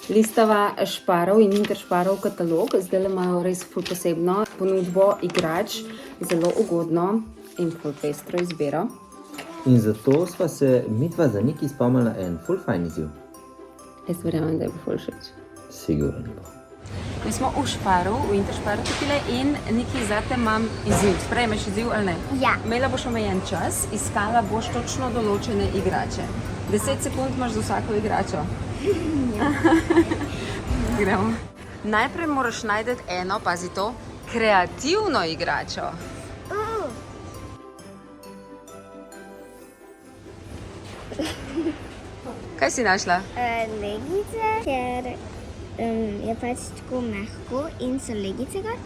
Listava Šparov in Interšparov katalog, zdaj imajo res ful posebno ponudbo igrač, zelo ugodno in ful pestro izbiro. In zato sva se midva za Niki spomnila en ful fajn izziv. Jaz verjamem, da je bo ful všeč. Sigurno bo. Mi smo v Šparu, v Interšparu tukaj in Niki, zate imam izziv. Sprejmeš izziv ali ne? Ja. Imela boš omejen čas, iskala boš točno določene igrače. 10 sekund imaš za vsako igračo. Gremo. Najprej moraš najti eno, pazi to, kreativno igračo. Kaj si našla? Legice, ker je pač tako mehko in so legice gor.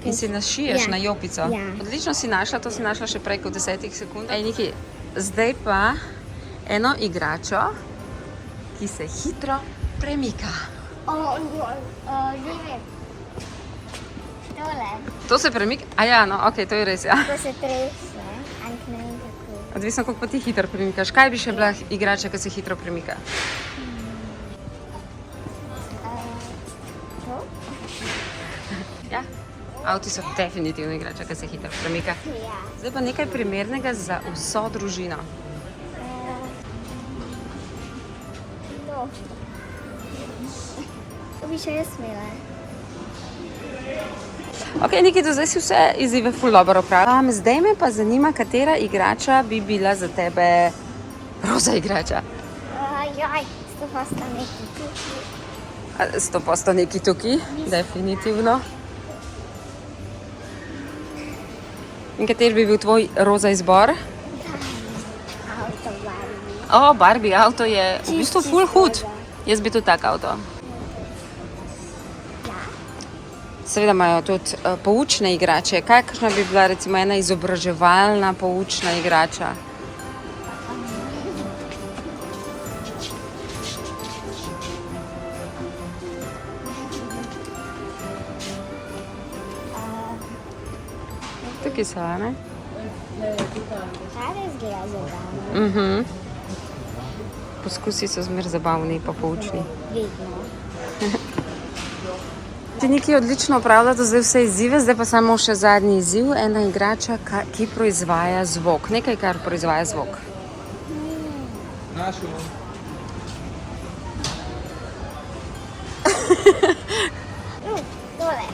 In si našiješ Ja. na jopico. Ja. Odlično si našla, to si našla še prej kot 10 sekund. Ej, Niki, zdaj pa eno igračo, ki se hitro premika. Že tole, To se premika? A ja, no, ok, to je res, ja. ko se trese, ampak ne vem kako. Odvisno, koliko pa ti hitro premikaš. Kaj bi še bila igrača, ki se hitro premika? To? Ja, avti so definitivno igrača, ki se hitro premika. Ja. Zdaj pa nekaj primernega za vso družino. To. To bi še jaz smela. Ok, Niki, do zdaj si vse izzive ful dobro opravila. Zdaj me pa zanima, katera igrača bi bila za tebe roza igrača. Jaj, 100% neki tukaj. 100% neki tukaj, definitivno. In kateri bi bil tvoj roza izbor? Avto Barbie. O, Barbie avto je v bistvu ful hud. roza. Jaz bi tudi tak avto. Ja. Seveda imajo tudi poučne igrače. Kakšna bi bila recimo ena izobraževalna poučna igrača? Tukaj so, a ne? Ta res gleda zabavno. Poskusi so zmer zabavni pa poučni. Vedno. Ti Niki odlično opravlja do zdaj vse izzive, zdaj pa samo še zadnji izziv. Ena igrača, ki proizvaja zvok. Nekaj, kar proizvaja zvok. Tole.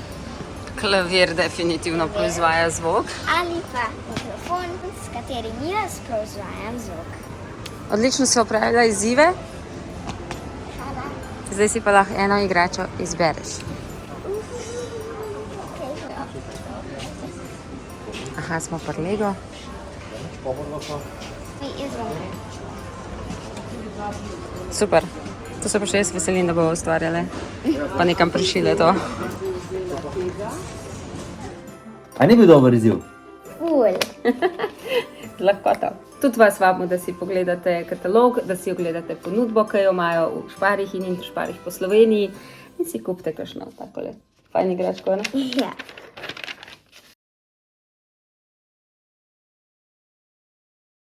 Klavir definitivno proizvaja zvok. Ali pa mikrofon, s katerim jaz proizvajam zvok. Odlično si opravila izzive, Hvala. zdaj si pa lahko eno igračo izbereš. Aha, smo pri Lego. Super. To se pa še jaz veselim, da bomo ustvarjale. Pa nekam prišile to. A ni bil dober izziv? Ful. Lahkota. Tudi vas vabimo, da si pogledate katalog, da si ogledate ponudbo, ki jo imajo v Šparih in Interšparih po Sloveniji in si kupite kakšno takole fajn igračko, ne? Ja.